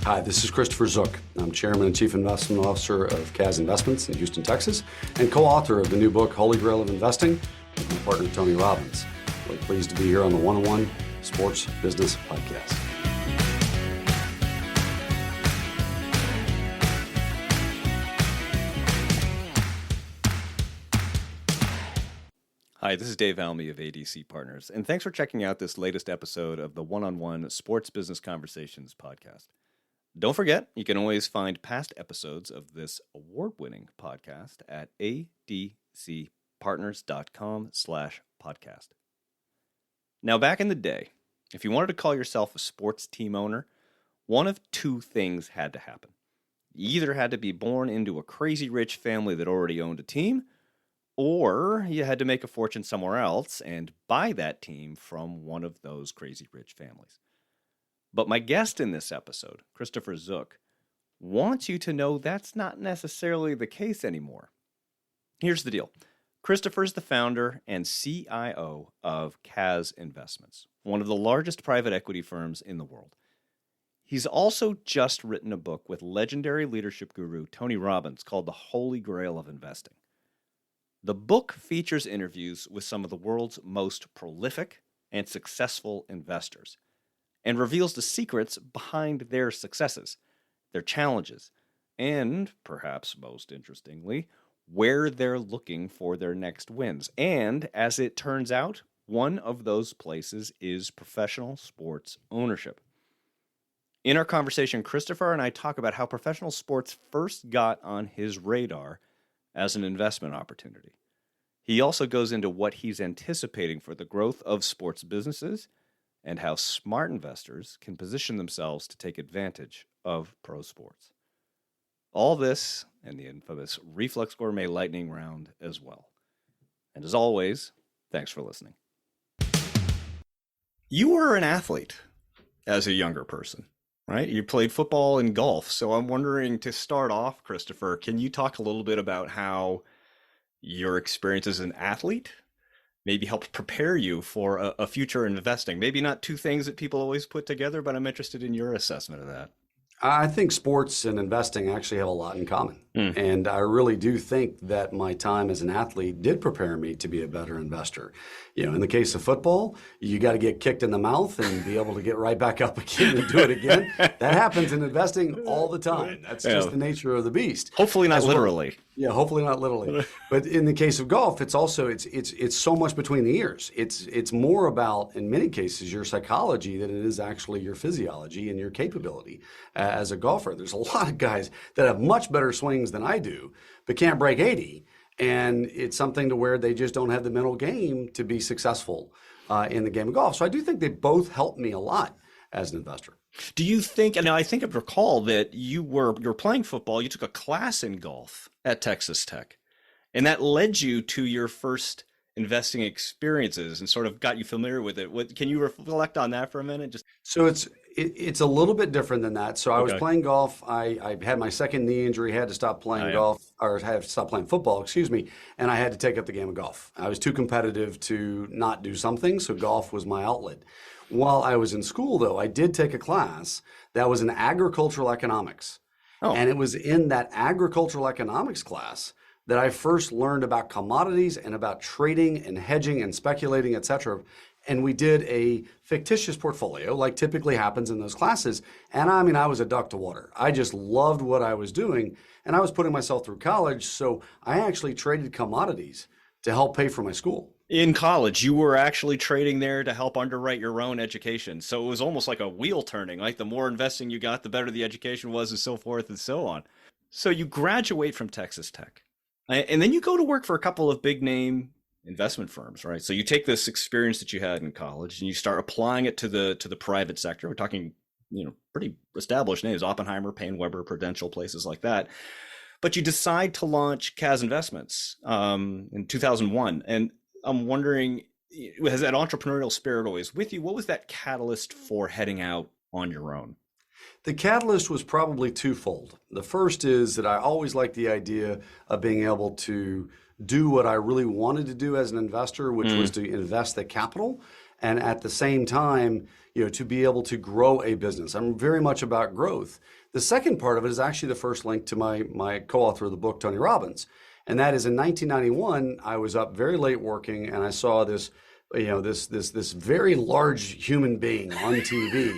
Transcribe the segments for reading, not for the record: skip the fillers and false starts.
Hi, this is Christopher Zook. I'm Chairman and Chief Investment Officer of CAZ Investments in Houston, Texas, and co-author of the new book, Holy Grail of Investing, with my partner, Tony Robbins. Really pleased to be here on the One-on-One Sports Business Podcast. Hi, this is Dave Almy of ADC Partners, and thanks for checking out this latest episode of the One-on-One Sports Business Conversations podcast. Don't forget, you can always find past episodes of this award-winning podcast at adcpartners.com/podcast. Now, back in the day, if you wanted to call yourself a sports team owner, one of two things had to happen. You either had to be born into a crazy rich family that already owned a team, or you had to make a fortune somewhere else and buy that team from one of those crazy rich families. But my guest in this episode, Christopher Zook, wants you to know that's not necessarily the case anymore. Here's the deal. Christopher's the founder and CIO of CAZ Investments, one of the largest private equity firms in the world. He's also just written a book with legendary leadership guru Tony Robbins called The Holy Grail of Investing. The book features interviews with some of the world's most prolific and successful investors and reveals the secrets behind their successes, their challenges, and, perhaps most interestingly, where they're looking for their next wins. And, as it turns out, one of those places is professional sports ownership. In our conversation, Christopher and I talk about how professional sports first got on his radar as an investment opportunity. He also goes into what he's anticipating for the growth of sports businesses and how smart investors can position themselves to take advantage of pro sports. All this and the infamous Reflex Gourmet Lightning Round as well. And as always, thanks for listening. You were an athlete as a younger person, right? You played football and golf. So I'm wondering, to start off, Christopher, can you talk a little bit about how your experience as an athlete maybe helped prepare you for a future in investing? Maybe not two things that people always put together, but I'm interested in your assessment of that. I think sports and investing actually have a lot in common. And I really do think that my time as an athlete did prepare me to be a better investor. You know, in the case of football, you got to get kicked in the mouth and be able to get right back up again and do it again. That happens in investing all the time. That's just the nature of the beast. Hopefully not literally. Yeah, hopefully not literally. But in the case of golf, it's also it's so much between the ears. It's more about, in many cases, your psychology than it is actually your physiology and your capability as a golfer. There's a lot of guys that have much better swings than I do, but can't break 80. And it's something to where they just don't have the mental game to be successful in the game of golf. So I do think they both helped me a lot as an investor. Do you think, and I think I recall that you were playing football, you took a class in golf at Texas Tech, and that led you to your first investing experiences and sort of got you familiar with it. Can you reflect on that for a minute? So it's a little bit different than that. So I was playing golf. I had my second knee injury, had to stop playing golf, or had to stop playing football, and I had to take up the game of golf. I was too competitive to not do something, so golf was my outlet. While I was in school, though, I did take a class that was in agricultural economics. And it was in that agricultural economics class that I first learned about commodities and about trading and hedging and speculating, et cetera. And we did a fictitious portfolio, like typically happens in those classes. And I mean, I was a duck to water. I just loved what I was doing. And I was putting myself through college. So I actually traded commodities to help pay for my school. In college, you were actually trading there to help underwrite your own education. So it was almost like a wheel turning. Like the more investing you got, the better the education was, and so forth and so on. So you graduate from Texas Tech. And then you go to work for a couple of big name investment firms, right? So you take this experience that you had in college and you start applying it to the private sector. We're talking, pretty established names: Oppenheimer, Payne Weber, Prudential, places like that. But you decide to launch CAZ Investments in 2001. And I'm wondering, has that entrepreneurial spirit always with you? What was that catalyst for heading out on your own? The catalyst was probably twofold. The first is that I always liked the idea of being able to do what I really wanted to do as an investor, which was to invest the capital and at the same time, to be able to grow a business. I'm very much about growth. The second part of it is actually the first link to my co-author of the book, Tony Robbins. And that is in 1991, I was up very late working and I saw this very large human being on TV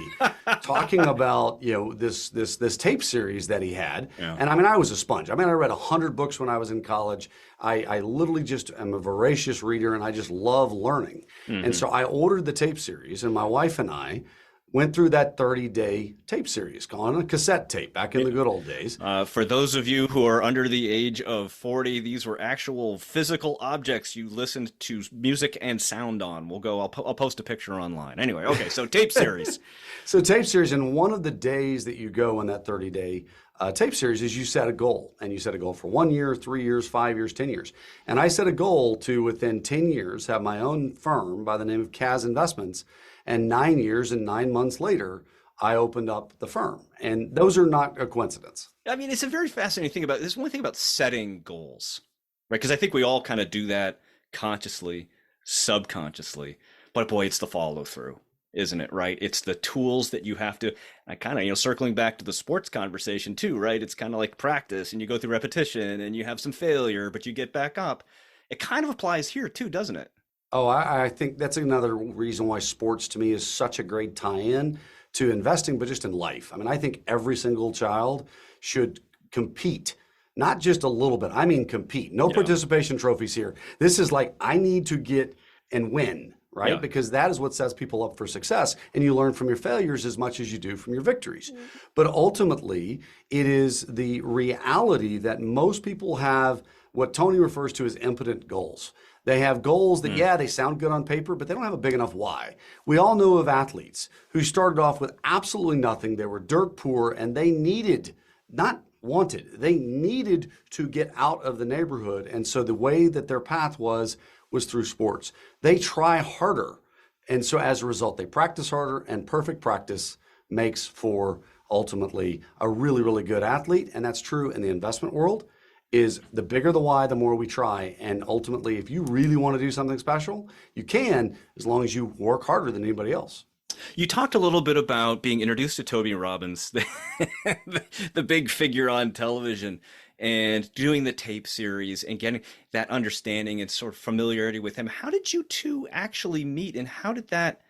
talking about, this tape series that he had. Yeah. And I was a sponge. I read 100 books when I was in college. I literally just am a voracious reader and I just love learning. Mm-hmm. And so I ordered the tape series and my wife and I went through that 30-day tape series on a cassette tape back in the good old days. For those of you who are under the age of 40, these were actual physical objects you listened to music and sound on. I'll post a picture online. Anyway, okay, so tape series. So tape series, and one of the days that you go on that 30-day tape series is you set a goal. And you set a goal for 1 year, 3 years, 5 years, 10 years. And I set a goal to, within 10 years, have my own firm by the name of CAZ Investments. And 9 years and 9 months later, I opened up the firm. And those are not a coincidence. It's a very fascinating thing there's one thing about setting goals, right? Because I think we all kind of do that consciously, subconsciously. But boy, it's the follow through, isn't it, right? It's the tools that you have to, I kind of, circling back to the sports conversation too, right? It's kind of like practice and you go through repetition and you have some failure, but you get back up. It kind of applies here too, doesn't it? Oh, I think that's another reason why sports to me is such a great tie-in to investing, but just in life. I think every single child should compete, not just a little bit. Compete. No participation trophies here. This is like, I need to get and win, right? Yeah. Because that is what sets people up for success. And you learn from your failures as much as you do from your victories. Mm-hmm. But ultimately, it is the reality that most people have what Tony refers to as impotent goals. They have goals that, they sound good on paper, but they don't have a big enough why. We all know of athletes who started off with absolutely nothing. They were dirt poor and they needed, not wanted, they needed to get out of the neighborhood. And so the way that their path was through sports. They try harder. And so as a result, they practice harder, and perfect practice makes for ultimately a really, really good athlete. And that's true in the investment world. Is the bigger the why, the more we try. And ultimately, if you really want to do something special, you can, as long as you work harder than anybody else. You talked a little bit about being introduced to Tony Robbins, the big figure on television, and doing the tape series and getting that understanding and sort of familiarity with him. How did you two actually meet, and how did that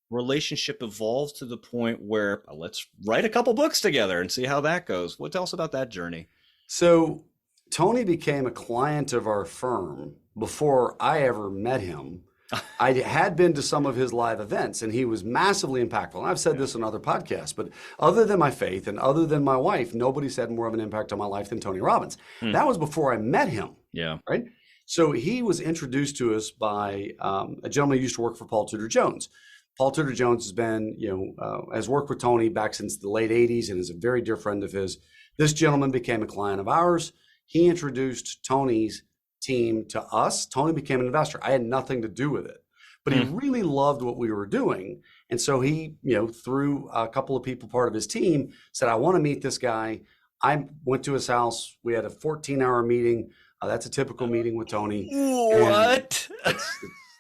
relationship evolve to the point where let's write a couple books together and see how that goes? Tell us about that journey. So Tony became a client of our firm before I ever met him. I had been to some of his live events and he was massively impactful. And I've said this on other podcasts, but other than my faith and other than my wife, nobody's had more of an impact on my life than Tony Robbins. That was before I met him. Yeah. Right. So he was introduced to us by a gentleman who used to work for Paul Tudor Jones. Paul Tudor Jones has been, has worked with Tony back since the late 80s and is a very dear friend of his. This gentleman became a client of ours. He introduced Tony's team to us. Tony became an investor. I had nothing to do with it, but he really loved what we were doing. And so he, through a couple of people, part of his team, said, I want to meet this guy. I went to his house. We had a 14-hour meeting. That's a typical meeting with Tony. What? It's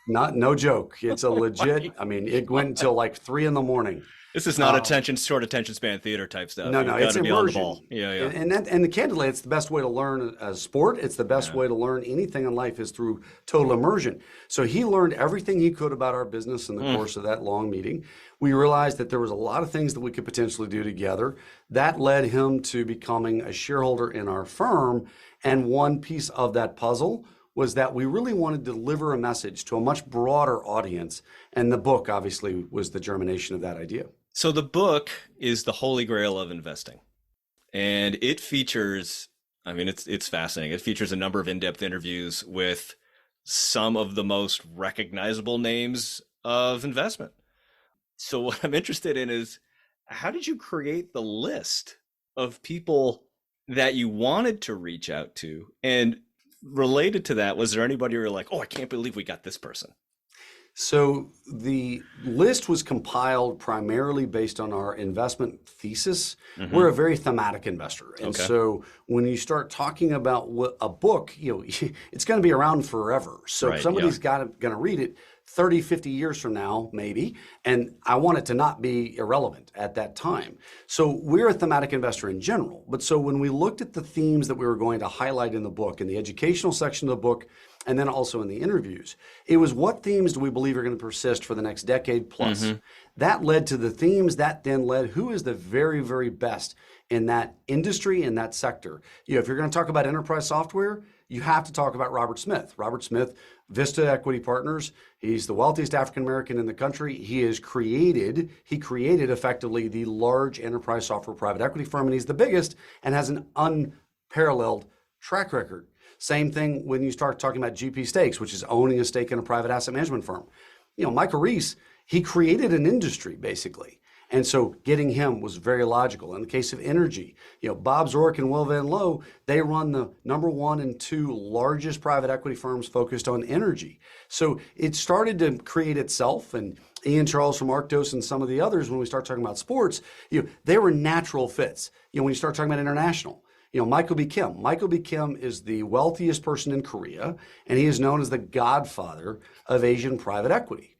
no joke. It's a legit, it went until like 3 a.m. This is not short attention span theater type stuff. No, it's immersion. On the ball. Yeah. And candidly, it's the best way to learn a sport. It's the best way to learn anything in life is through total immersion. So he learned everything he could about our business in the course of that long meeting. We realized that there was a lot of things that we could potentially do together. That led him to becoming a shareholder in our firm. And one piece of that puzzle was that we really wanted to deliver a message to a much broader audience. And the book obviously was the germination of that idea. So the book is the Holy Grail of Investing, and it features, it's fascinating. It features a number of in-depth interviews with some of the most recognizable names of investment. So what I'm interested in is, how did you create the list of people that you wanted to reach out to? And related to that, was there anybody who were like, oh, I can't believe we got this person? So the list was compiled primarily based on our investment thesis. We're a very thematic investor. And so when you start talking about what a book, it's going to be around forever. So if somebody's going to read it, 30, 50 years from now, maybe, and I want it to not be irrelevant at that time. So we're a thematic investor in general. But so when we looked at the themes that we were going to highlight in the book, in the educational section of the book, and then also in the interviews, it was what themes do we believe are going to persist for the next decade plus? Mm-hmm. That led to the themes that then led who is the very, very best in that industry, in that sector. If you're going to talk about enterprise software, you have to talk about Robert Smith. Robert Smith, Vista Equity Partners. He's the wealthiest African-American in the country. He created effectively the large enterprise software private equity firm, and he's the biggest and has an unparalleled track record. Same thing when you start talking about GP Stakes, which is owning a stake in a private asset management firm. Michael Reese, he created an industry basically. And so getting him was very logical. In the case of energy, Bob Zork and Will Van Loo, they run the number 1 and 2 largest private equity firms focused on energy. So it started to create itself, and Ian Charles from Arctos and some of the others, when we start talking about sports, they were natural fits. When you start talking about international, Michael B. Kim. Michael B. Kim is the wealthiest person in Korea, and he is known as the godfather of Asian private equity.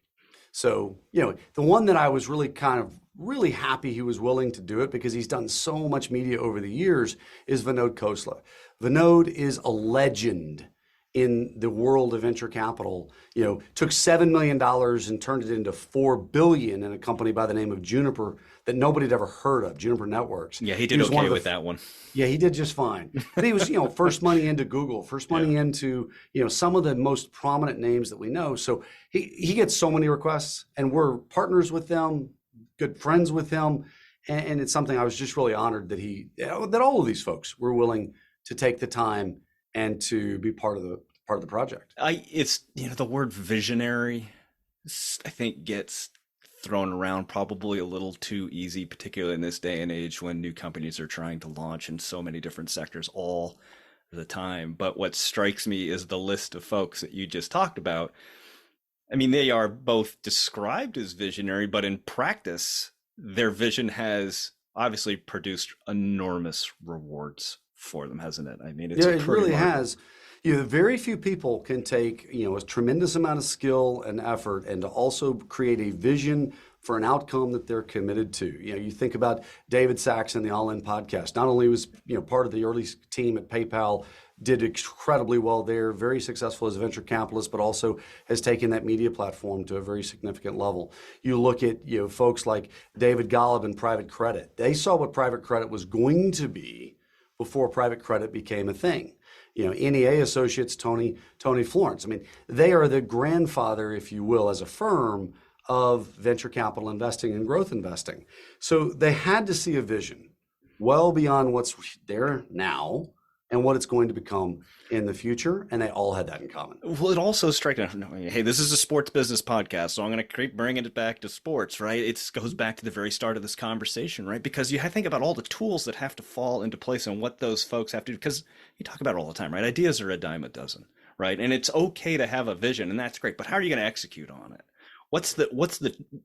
So, the one that I was really happy he was willing to do it, because he's done so much media over the years, is Vinod Khosla. Vinod is a legend in the world of venture capital. Took $7 million and turned it into $4 billion in a company by the name of Juniper that nobody had ever heard of, Juniper Networks. Yeah, he did okay with that one. Yeah, he did just fine. But he was, first money into Google, first money into, some of the most prominent names that we know. So he gets so many requests, and we're partners with them, good friends with him. And it's something I was just really honored that all of these folks were willing to take the time and to be part of the project. It's the word visionary, I think, gets thrown around probably a little too easy, particularly in this day and age when new companies are trying to launch in so many different sectors all the time. But what strikes me is the list of folks that you just talked about. I mean, they are both described as visionary, but in practice, their vision has obviously produced enormous rewards for them, hasn't it? I mean, it really has. Very few people can take, a tremendous amount of skill and effort and to also create a vision for an outcome that they're committed to. You think about David Sachs and the All In podcast. Not only was, part of the early team at PayPal, did incredibly well there, very successful as a venture capitalist, but also has taken that media platform to a very significant level. You look at, folks like David Golub in private credit. They saw what private credit was going to be before private credit became a thing. NEA Associates, Tony Florence. I mean, they are the grandfather, if you will, as a firm of venture capital investing and growth investing. So they had to see a vision well beyond what's there now and what it's going to become in the future, and they all had that in common. Well, it also strikes me, hey, this is a sports business podcast, so I'm going to keep bringing it back to sports, right? It goes back to the very start of this conversation, right? Because you think about all the tools that have to fall into place and what those folks have to do, because you talk about it all the time, right? Ideas are a dime a dozen, right? And it's okay to have a vision, and that's great, but how are you going to execute on it?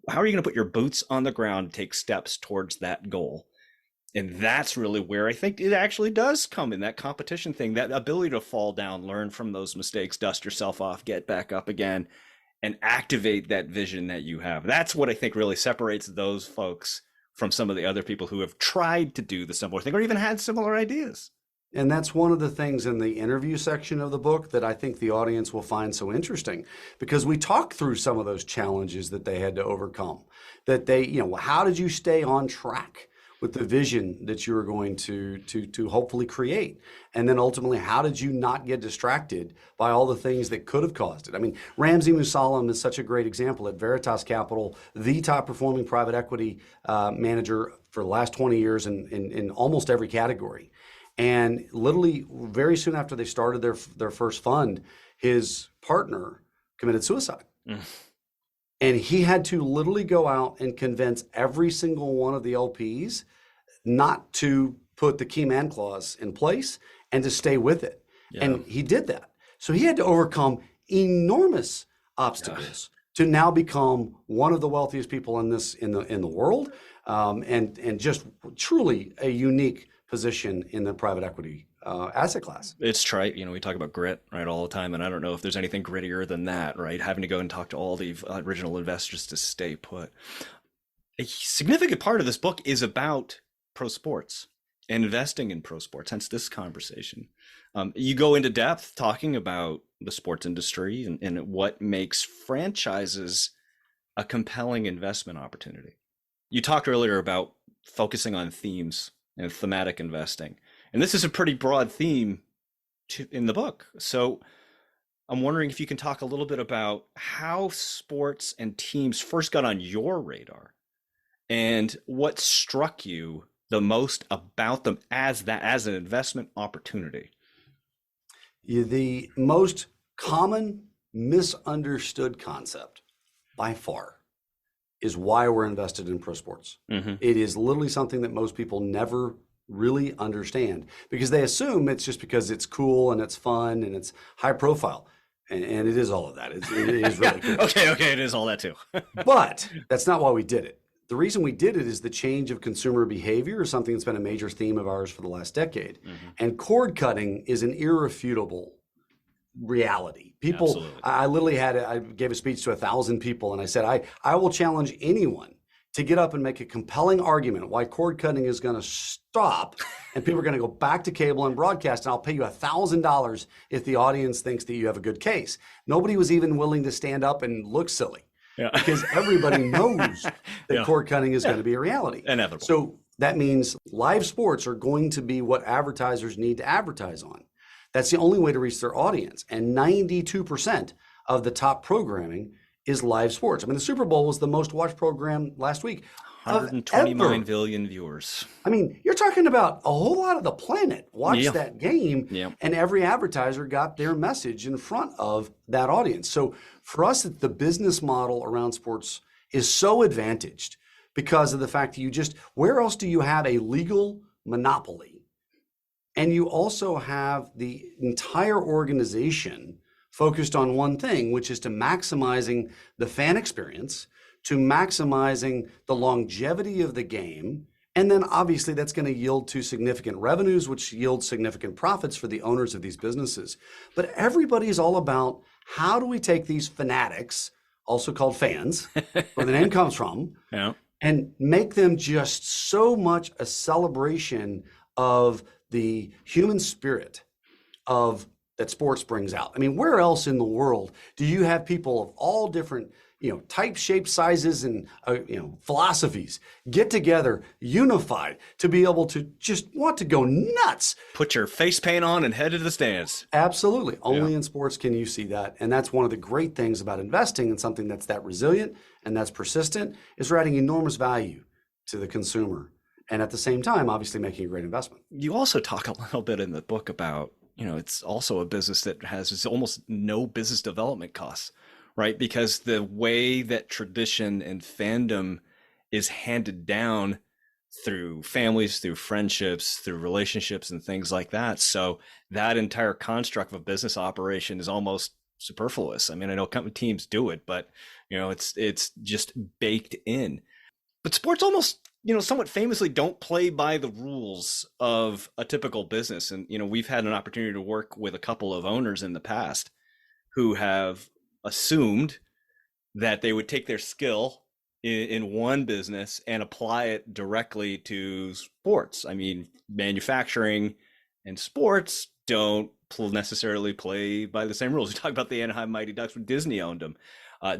How are you going to put your boots on the ground and take steps towards that goal? And that's really where I think it actually does come in, that competition thing, that ability to fall down, learn from those mistakes, dust yourself off, get back up again, and activate that vision that you have. That's what I think really separates those folks from some of the other people who have tried to do the similar thing or even had similar ideas. And that's one of the things in the interview section of the book that I think the audience will find so interesting, because we talk through some of those challenges that they had to overcome, that they, how did you stay on track with the vision that you were going to hopefully create? And then ultimately, how did you not get distracted by all the things that could have caused it? I mean, Ramsey Musalam is such a great example at Veritas Capital, the top performing private equity manager for the last 20 years in almost every category. And literally very soon after they started their first fund, his partner committed suicide. And he had to literally go out and convince every single one of the LPs not to put the key man clause in place and to stay with it. Yeah. And he did that. So he had to overcome enormous obstacles to now become one of the wealthiest people in the world, and just truly a unique position in the private equity asset class. It's trite. We talk about grit, right, all the time. And I don't know if there's anything grittier than that, right? Having to go and talk to all the original investors to stay put. A significant part of this book is about pro sports and investing in pro sports, hence this conversation. You go into depth talking about the sports industry and what makes franchises a compelling investment opportunity. You talked earlier about focusing on themes and thematic investing. And this is a pretty broad theme in the book. So I'm wondering if you can talk a little bit about how sports and teams first got on your radar and what struck you the most about them as an investment opportunity. The most common misunderstood concept by far is why we're invested in pro sports. Mm-hmm. It is literally something that most people never really understand because they assume it's just because it's cool and it's fun and it's high profile. And it is all of that. It is really cool. Okay, it is all that too. But that's not why we did it. The reason we did it is the change of consumer behavior is something that's been a major theme of ours for the last decade. Mm-hmm. And cord cutting is an irrefutable reality. People, absolutely. I gave a speech to 1,000 people and I said, I will challenge anyone to get up and make a compelling argument why cord cutting is going to stop and people are going to go back to cable and broadcast, and I'll pay you $1,000 if the audience thinks that you have a good case. Nobody was even willing to stand up and look silly. Yeah. Because everybody knows that cord cutting is going to be a reality. Inevitable. So that means live sports are going to be what advertisers need to advertise on. That's the only way to reach their audience. And 92% of the top programming is live sports. I mean, the Super Bowl was the most watched program last week. 129 billion viewers. I mean, you're talking about a whole lot of the planet watched that game, and every advertiser got their message in front of that audience. So for us, the business model around sports is so advantaged because of the fact that where else do you have a legal monopoly? And you also have the entire organization focused on one thing, which is to maximizing the fan experience, to maximizing the longevity of the game. And then obviously that's going to yield to significant revenues, which yield significant profits for the owners of these businesses. But everybody is all about how do we take these fanatics, also called fans, where the name comes from, and make them just so much a celebration of the human spirit that sports brings out. I mean, where else in the world do you have people of all different, types, shapes, sizes, and, philosophies get together, unified, to be able to just want to go nuts? Put your face paint on and head to the stands. Absolutely. Only in sports can you see that. And that's one of the great things about investing in something that's that resilient and that's persistent, is we're adding enormous value to the consumer. And at the same time, obviously making a great investment. You also talk a little bit in the book about, it's also a business that has almost no business development costs, right? Because the way that tradition and fandom is handed down through families, through friendships, through relationships and things like that. So that entire construct of a business operation is almost superfluous. I mean, I know company teams do it, but it's just baked in. But sports almost, somewhat famously don't play by the rules of a typical business. And, we've had an opportunity to work with a couple of owners in the past who have assumed that they would take their skill in one business and apply it directly to sports. I mean, manufacturing and sports don't necessarily play by the same rules. We talk about the Anaheim Mighty Ducks when Disney owned them.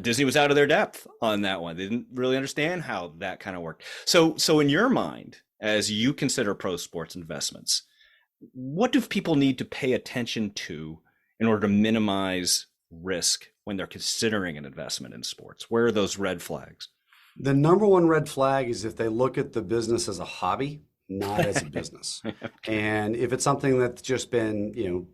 Disney was out of their depth on that one. They didn't really understand how that kind of worked. So in your mind, as you consider pro sports investments, what do people need to pay attention to in order to minimize risk when they're considering an investment in sports? Where are those red flags? The number one red flag is if they look at the business as a hobby, not as a business. Okay. And if it's something that's just been,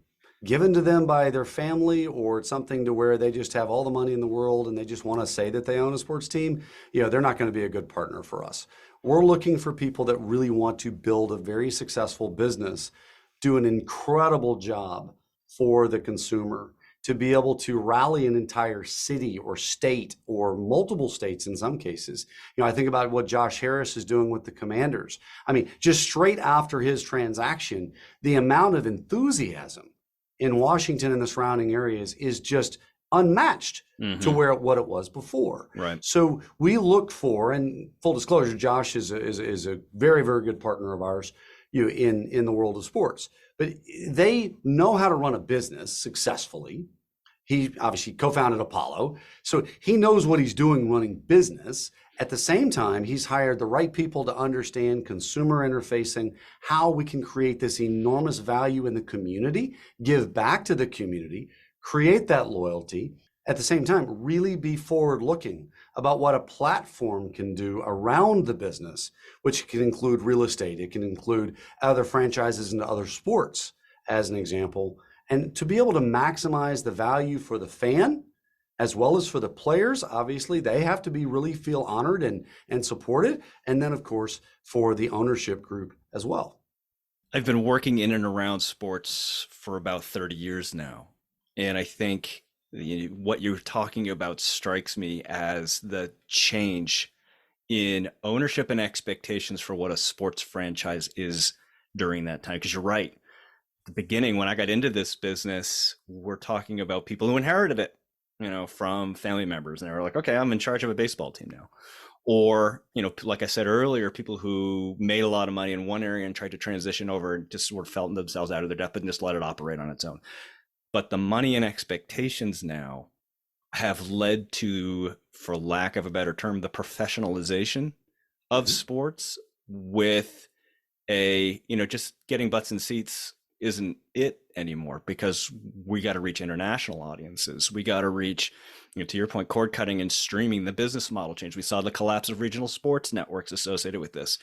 given to them by their family, or it's something to where they just have all the money in the world and they just want to say that they own a sports team, they're not going to be a good partner for us. We're looking for people that really want to build a very successful business, do an incredible job for the consumer, to be able to rally an entire city or state or multiple states in some cases. I think about what Josh Harris is doing with the Commanders. I mean, just straight after his transaction, the amount of enthusiasm in Washington and the surrounding areas is just unmatched to what it was before. Right. So we look for, and full disclosure, Josh is a very, very good partner of ours, in the world of sports. But they know how to run a business successfully. He obviously co-founded Apollo, so he knows what he's doing running business. At the same time, he's hired the right people to understand consumer interfacing, how we can create this enormous value in the community, give back to the community, create that loyalty. At the same time, really be forward-looking about what a platform can do around the business, which can include real estate. It can include other franchises into other sports, as an example. And to be able to maximize the value for the fan, as well as for the players, obviously, they have to really feel honored and supported. And then, of course, for the ownership group as well. I've been working in and around sports for about 30 years now. And I think what you're talking about strikes me as the change in ownership and expectations for what a sports franchise is during that time. Because you're right. At the beginning, when I got into this business, we're talking about people who inherited it, from family members. And they were like, okay, I'm in charge of a baseball team now. Or, like I said earlier, people who made a lot of money in one area and tried to transition over and just sort of felt themselves out of their depth and just let it operate on its own. But the money and expectations now have led to, for lack of a better term, the professionalization of sports with just getting butts in seats isn't it anymore, because we got to reach international audiences. We got to reach, to your point, cord cutting and streaming. The business model change. We saw the collapse of regional sports networks associated with this.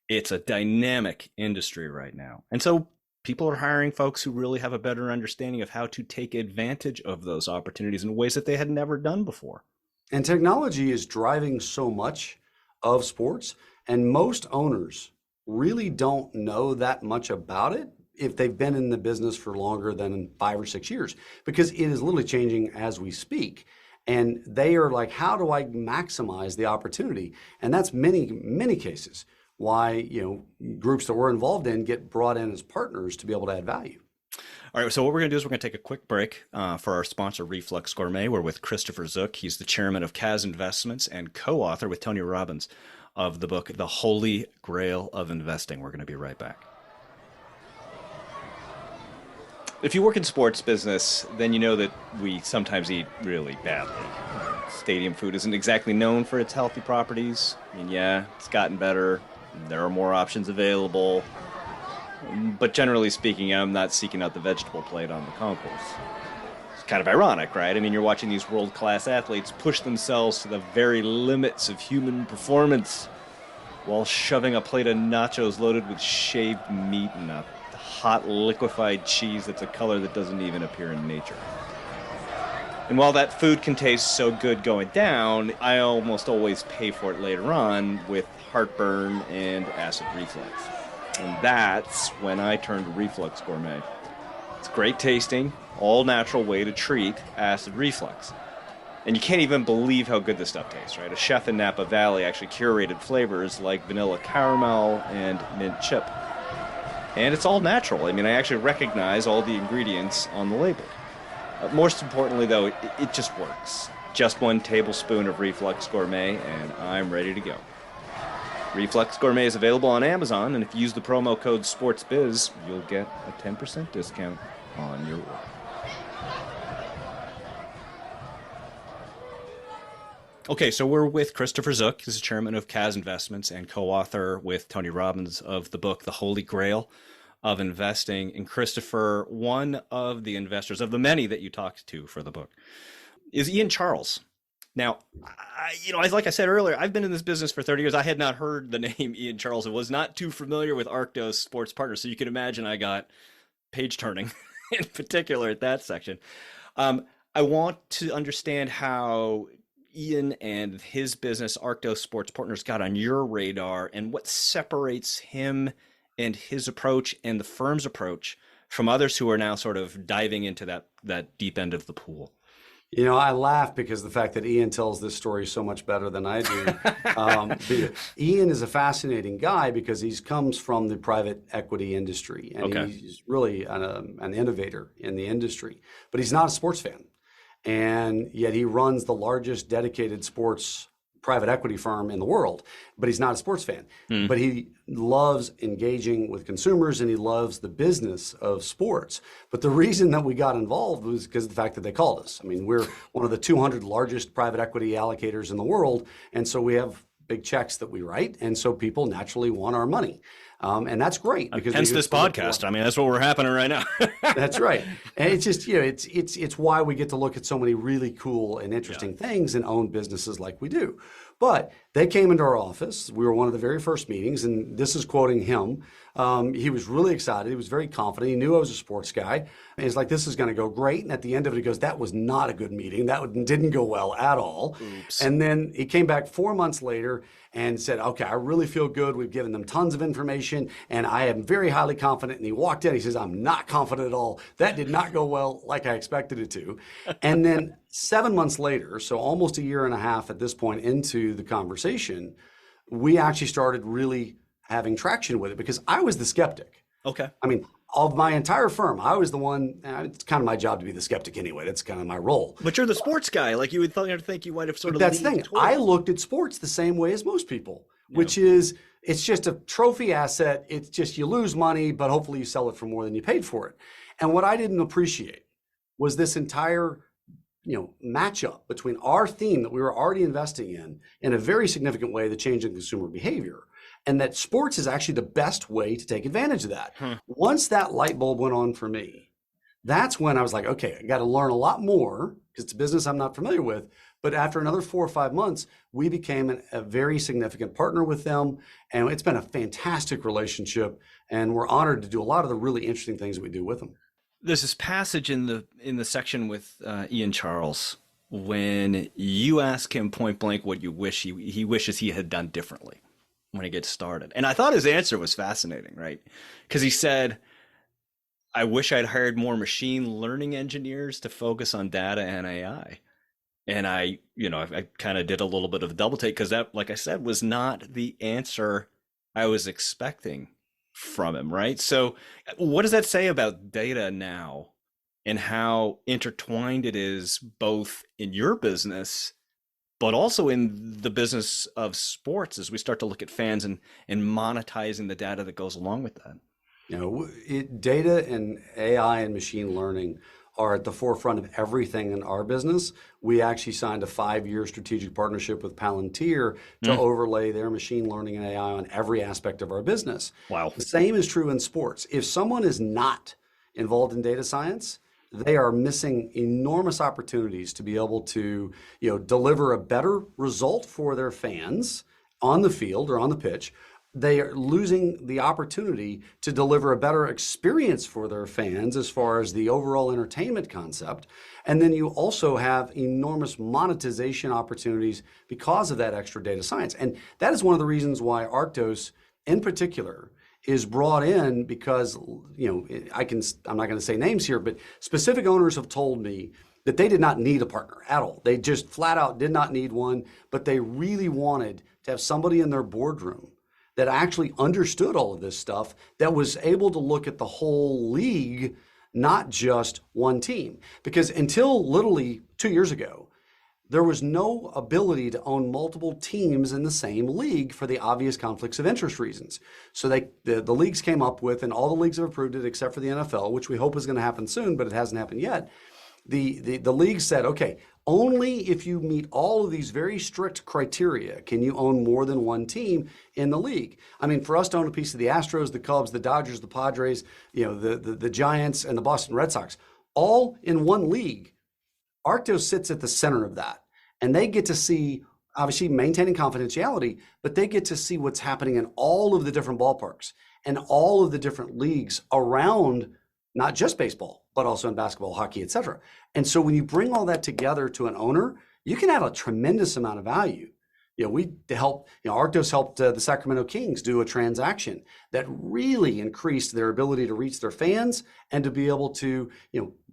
It's a dynamic industry right now. And so people are hiring folks who really have a better understanding of how to take advantage of those opportunities in ways that they had never done before. And technology is driving so much of sports, and most owners really don't know that much about it if they've been in the business for longer than 5 or 6 years, because it is literally changing as we speak. And they are like, how do I maximize the opportunity? And that's many, many cases why groups that we're involved in get brought in as partners to be able to add value. All right, so what we're going to do is we're going to take a quick break for our sponsor, Reflux Gourmet. We're with Christopher Zook. He's the chairman of CAZ Investments and co-author with Tony Robbins of the book, The Holy Grail of Investing. We're going to be right back. If you work in sports business, then you know that we sometimes eat really badly. Stadium food isn't exactly known for its healthy properties. I mean, yeah, it's gotten better. There are more options available. But generally speaking, I'm not seeking out the vegetable plate on the concourse. It's kind of ironic, right? I mean, you're watching these world-class athletes push themselves to the very limits of human performance while shoving a plate of nachos loaded with shaved meat and a hot liquefied cheese that's a color that doesn't even appear in nature. And while that food can taste so good going down, I almost always pay for it later on with heartburn and acid reflux. And that's when I turned to Reflux Gourmet. It's great tasting, all natural way to treat acid reflux. And you can't even believe how good this stuff tastes, right? A chef in Napa Valley actually curated flavors like vanilla caramel and mint chip. And it's all natural. I mean, I actually recognize all the ingredients on the label. Most importantly, though, it just works. Just 1 tablespoon of Reflux Gourmet, and I'm ready to go. Reflux Gourmet is available on Amazon, and if you use the promo code SPORTSBIZ, you'll get a 10% discount on your order. Okay, so we're with Christopher Zook. He's the chairman of CAZ Investments and co-author with Tony Robbins of the book, The Holy Grail of Investing. And Christopher, one of the investors, of the many that you talked to for the book, is Ian Charles. Now, like I said earlier, I've been in this business for 30 years. I had not heard the name Ian Charles and was not too familiar with Arctos Sports Partners. So you can imagine I got page turning in particular at that section. I want to understand how Ian and his business, Arctos Sports Partners, got on your radar and what separates him and his approach and the firm's approach from others who are now sort of diving into that deep end of the pool? I laugh because the fact that Ian tells this story so much better than I do. Ian is a fascinating guy because he comes from the private equity industry, and he's really an innovator in the industry, but he's not a sports fan. And yet he runs the largest dedicated sports private equity firm in the world, but he's not a sports fan. But he loves engaging with consumers and he loves the business of sports. But the reason that we got involved was because of the fact that they called us. I mean, we're one of the 200 largest private equity allocators in the world. And so we have big checks that we write. And so people naturally want our money. And that's great because hence this podcast. I mean, that's what we're happening right now. That's right. And it's just, it's why we get to look at so many really cool and interesting things and own businesses like we do. But they came into our office. We were one of the very first meetings, and this is quoting him. He was really excited. He was very confident. He knew I was a sports guy. And he's like, this is going to go great. And at the end of it, he goes, that was not a good meeting. That didn't go well at all. Oops. And then he came back 4 months later and said, okay, I really feel good. We've given them tons of information, and I am very highly confident. And he walked in, he says, I'm not confident at all. That did not go well like I expected it to. And then 7 months later, so almost a year and a half at this point into the conversation, we actually started really having traction with it because I was the skeptic. Okay. I mean, of my entire firm, I was the one, it's kind of my job to be the skeptic anyway. That's kind of my role. But you're the sports guy. Like you would think you might have sort of. That's the thing. I looked at sports the same way as most people, which is it's just a trophy asset. It's just you lose money, but hopefully you sell it for more than you paid for it. And what I didn't appreciate was this entire matchup between our theme that we were already investing in a very significant way, the change in consumer behavior, and that sports is actually the best way to take advantage of that. Once that light bulb went on for me, that's when I was like, okay, I got to learn a lot more because it's a business I'm not familiar with. But after another 4 or 5 months, we became a very significant partner with them. And it's been a fantastic relationship. And we're honored to do a lot of the really interesting things that we do with them. There's this passage in the section with Ian Charles when you ask him point blank what you wish he wishes he had done differently when he gets started. And I thought his answer was fascinating, right? Because he said, I wish I'd hired more machine learning engineers to focus on data and AI. And I kind of did a little bit of a double take because that, like I said, was not the answer I was expecting from him, right? So what does that say about data now and how intertwined it is both in your business but also in the business of sports as we start to look at fans and monetizing the data that goes along with that? Data and AI and machine learning are at the forefront of everything in our business. We actually signed a 5-year strategic partnership with Palantir to overlay their machine learning and AI on every aspect of our business. Wow. The same is true in sports. If someone is not involved in data science, they are missing enormous opportunities to be able to, deliver a better result for their fans on the field or on the pitch. They are losing the opportunity to deliver a better experience for their fans as far as the overall entertainment concept. And then you also have enormous monetization opportunities because of that extra data science. And that is one of the reasons why Arctos in particular is brought in because, I'm not going to say names here, but specific owners have told me that they did not need a partner at all. They just flat out did not need one, but they really wanted to have somebody in their boardroom that actually understood all of this stuff, that was able to look at the whole league, not just one team. Because until literally 2 years ago, there was no ability to own multiple teams in the same league for the obvious conflicts of interest reasons. So the leagues came up with, and all the leagues have approved it except for the NFL, which we hope is going to happen soon, but it hasn't happened yet. The league said, okay, only if you meet all of these very strict criteria can you own more than one team in the league. I mean, for us to own a piece of the Astros, the Cubs, the Dodgers, the Padres, the Giants, and the Boston Red Sox, all in one league, Arctos sits at the center of that. And they get to see, obviously maintaining confidentiality, but they get to see what's happening in all of the different ballparks and all of the different leagues around not just baseball, but also in basketball, hockey, et cetera. And so when you bring all that together to an owner, you can add a tremendous amount of value we helped, Arctos helped the Sacramento Kings do a transaction that really increased their ability to reach their fans and to be able to,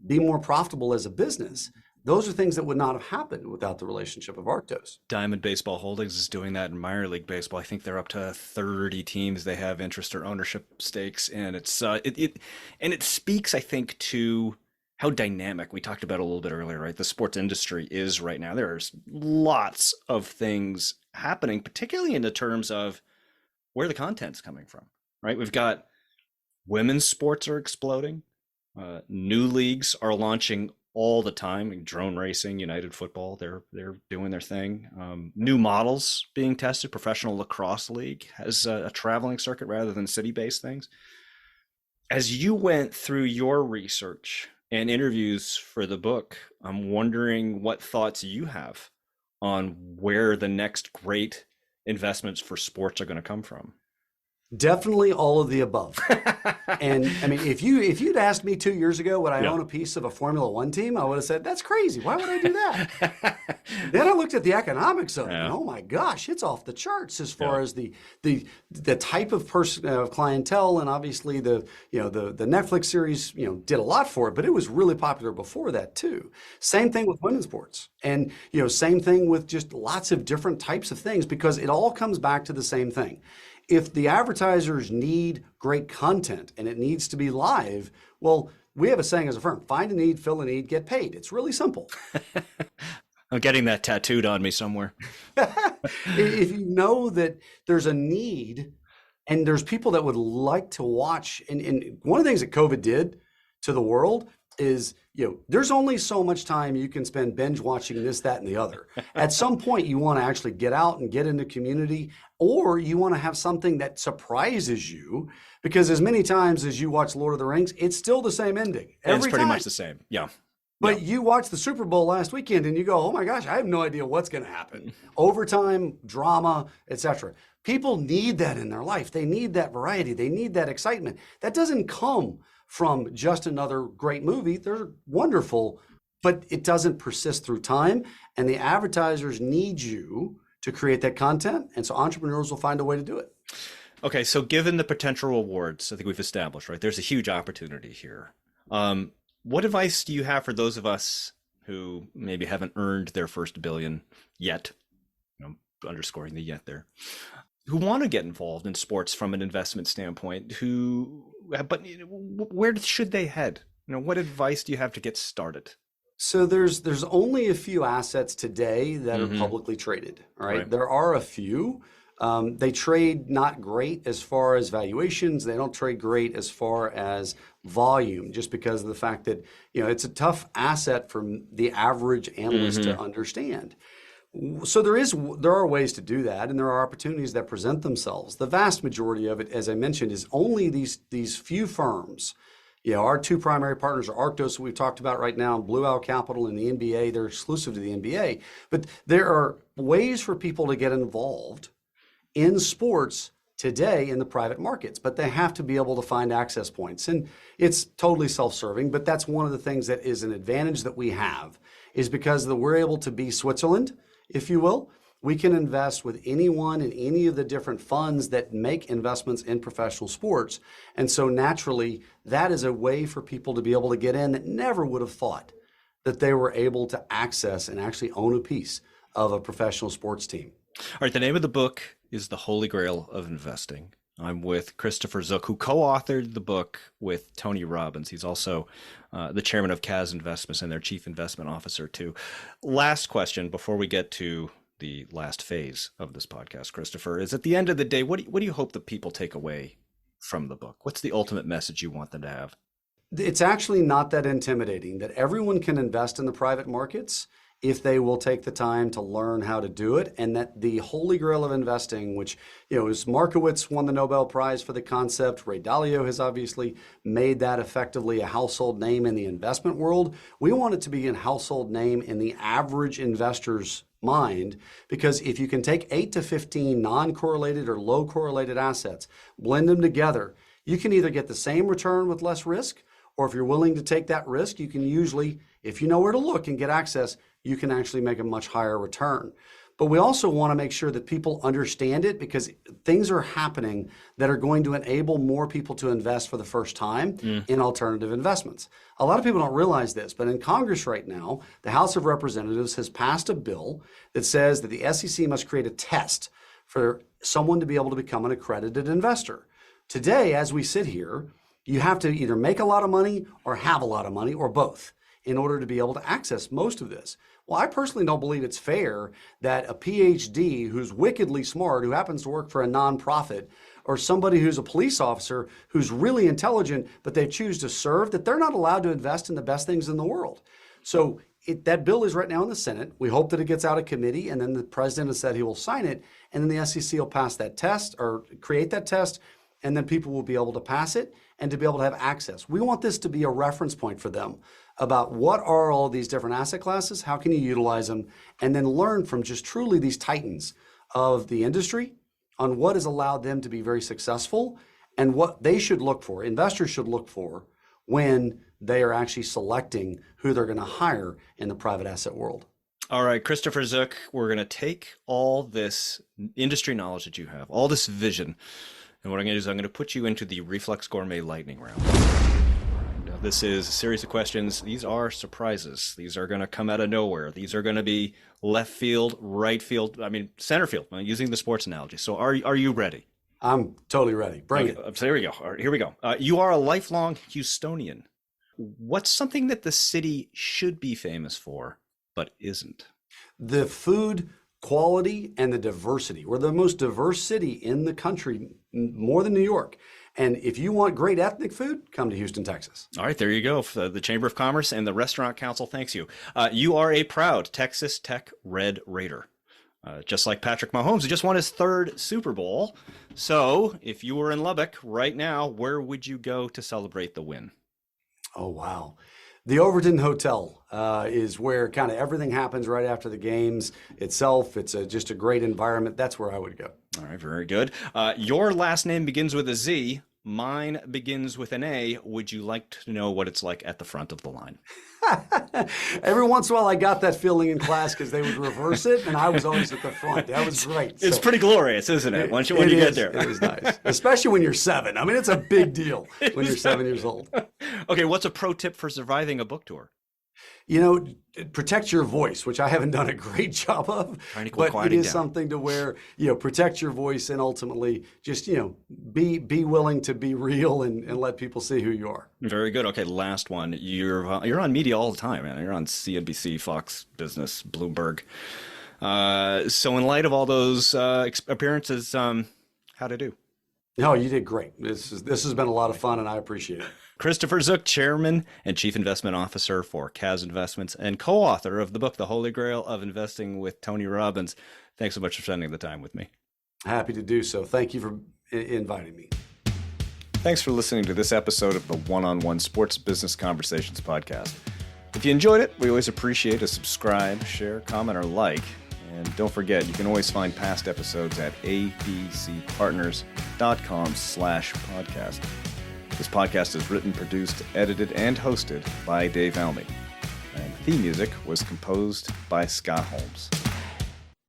be more profitable as a business. Those are things that would not have happened without the relationship of Arctos. Diamond Baseball Holdings is doing that in minor league baseball. I think they're up to 30 teams they have interest or ownership stakes, and it speaks, I think, to how dynamic we talked about a little bit earlier, right? The sports industry is right now. There's lots of things happening, particularly in the terms of where the content's coming from, right? We've got women's sports are exploding. New leagues are launching all the time. Like drone racing, United Football, they're doing their thing. New models being tested. Professional Lacrosse League has a traveling circuit rather than city-based things. As you went through your research and interviews for the book, I'm wondering what thoughts you have on where the next great investments for sports are going to come from. Definitely all of the above. And I mean, if you'd asked me 2 years ago would I own a piece of a Formula One team, I would have said, that's crazy. Why would I do that? Then I looked at the economics of it, and oh my gosh, it's off the charts as far as the type of person, clientele, and obviously the Netflix series did a lot for it, but it was really popular before that too. Same thing with women's sports, and same thing with just lots of different types of things, because it all comes back to the same thing. If the advertisers need great content and it needs to be live, well, we have a saying as a firm: find a need, fill a need, get paid. It's really simple. I'm getting that tattooed on me somewhere. If you know that there's a need and there's people that would like to watch, and one of the things that COVID did to the world is, there's only so much time you can spend binge watching this, that, and the other. At some point, you want to actually get out and get into community, or you want to have something that surprises you, because as many times as you watch Lord of the Rings, it's still the same ending. It's pretty much the same. Yeah. But you watched the Super Bowl last weekend and you go, oh my gosh, I have no idea what's going to happen. Overtime, drama, etc. People need that in their life. They need that variety. They need that excitement. That doesn't come from just another great movie. They're wonderful, but it doesn't persist through time. And the advertisers need you to create that content. And so entrepreneurs will find a way to do it. Okay, so given the potential rewards, I think we've established, right, there's a huge opportunity here. What advice do you have for those of us who maybe haven't earned their first billion yet, underscoring the yet there, who want to get involved in sports from an investment standpoint, but where should they head? What advice do you have to get started? So there's only a few assets today that are publicly traded. All right. There are a few. They trade not great as far as valuations. They don't trade great as far as volume, just because of the fact that it's a tough asset for the average analyst to understand. So there are ways to do that, and there are opportunities that present themselves. The vast majority of it, as I mentioned, is only these few firms. Our two primary partners are Arctos, we've talked about right now, and Blue Owl Capital and the NBA. They're exclusive to the NBA. But there are ways for people to get involved in sports today in the private markets, but they have to be able to find access points. And it's totally self-serving, but that's one of the things that is an advantage that we have, is because we're able to be Switzerland, if you will. We can invest with anyone in any of the different funds that make investments in professional sports. And so naturally, that is a way for people to be able to get in that never would have thought that they were able to access and actually own a piece of a professional sports team. All right, the name of the book is The Holy Grail of Investing. I'm with Christopher Zook, who co-authored the book with Tony Robbins. He's also the chairman of CAZ Investments and their chief investment officer too. Last question before we get to the last phase of this podcast, Christopher, is at the end of the day, what do you hope that people take away from the book? What's the ultimate message you want them to have? It's actually not that intimidating, that everyone can invest in the private markets if they will take the time to learn how to do it, and that the Holy Grail of Investing, which is Markowitz won the Nobel Prize for the concept. Ray Dalio has obviously made that effectively a household name in the investment world. We want it to be a household name in the average investor's mind, because if you can take 8 to 15 non-correlated or low correlated assets, blend them together, you can either get the same return with less risk, or if you're willing to take that risk, you can usually, if you know where to look and get access, you can actually make a much higher return. But we also want to make sure that people understand it, because things are happening that are going to enable more people to invest for the first time in alternative investments. A lot of people don't realize this, but in Congress right now, the House of Representatives has passed a bill that says that the SEC must create a test for someone to be able to become an accredited investor. Today, as we sit here, you have to either make a lot of money or have a lot of money, or both, in order to be able to access most of this. Well, I personally don't believe it's fair that a PhD who's wickedly smart, who happens to work for a nonprofit, or somebody who's a police officer who's really intelligent, but they choose to serve, that they're not allowed to invest in the best things in the world. So that bill is right now in the Senate. We hope that it gets out of committee, and then the president has said he will sign it, and then the SEC will pass that test or create that test, and then people will be able to pass it and to be able to have access. We want this to be a reference point for them about what are all these different asset classes, how can you utilize them, and then learn from just truly these titans of the industry on what has allowed them to be very successful and what they should look for, investors should look for, when they are actually selecting who they're going to hire in the private asset world. All right, Christopher Zook, we're going to take all this industry knowledge that you have, all this vision, and what I'm going to do is I'm going to put you into the Reflex Gourmet lightning round. This is a series of questions. These are surprises. These are going to come out of nowhere. These are going to be left field, right field, center field, using the sports analogy. So are you ready? I'm totally ready. Bring it. So here we go. All right, here we go. You are a lifelong Houstonian. What's something that the city should be famous for, but isn't? The food quality and the diversity. We're the most diverse city in the country, more than New York. And if you want great ethnic food, come to Houston, Texas. All right, there you go. The Chamber of Commerce and the Restaurant Council thanks you. You are a proud Texas Tech Red Raider. Just like Patrick Mahomes, who just won his 3rd Super Bowl. So if you were in Lubbock right now, where would you go to celebrate the win? Oh, wow. The Overton Hotel is where kind of everything happens right after the games itself. It's just a great environment. That's where I would go. All right, very good. Your last name begins with a Z. Mine begins with an A. Would you like to know what it's like at the front of the line? Every once in a while, I got that feeling in class because they would reverse it, and I was always at the front. That was great. It's pretty glorious, isn't it? When you get there. It is nice, especially when you're 7. I mean, it's a big deal when you're 7 years old. Okay, what's a pro tip for surviving a book tour? Protect your voice, which I haven't done a great job of, but it is something to where, protect your voice and ultimately just, be willing to be real and let people see who you are. Very good. Okay, last one. You're on media all the time, man. You're on CNBC, Fox Business, Bloomberg. So in light of all those appearances, how'd I do? No, you did great. This has been a lot of fun, and I appreciate it. Christopher Zook, Chairman and Chief Investment Officer for CAZ Investments and co-author of the book, The Holy Grail of Investing with Tony Robbins. Thanks so much for spending the time with me. Happy to do so. Thank you for inviting me. Thanks for listening to this episode of the One-on-One Sports Business Conversations podcast. If you enjoyed it, we always appreciate a subscribe, share, comment, or like. And don't forget, you can always find past episodes at abcpartners.com/podcast. This podcast is written, produced, edited, and hosted by Dave Almy. And theme music was composed by Scott Holmes.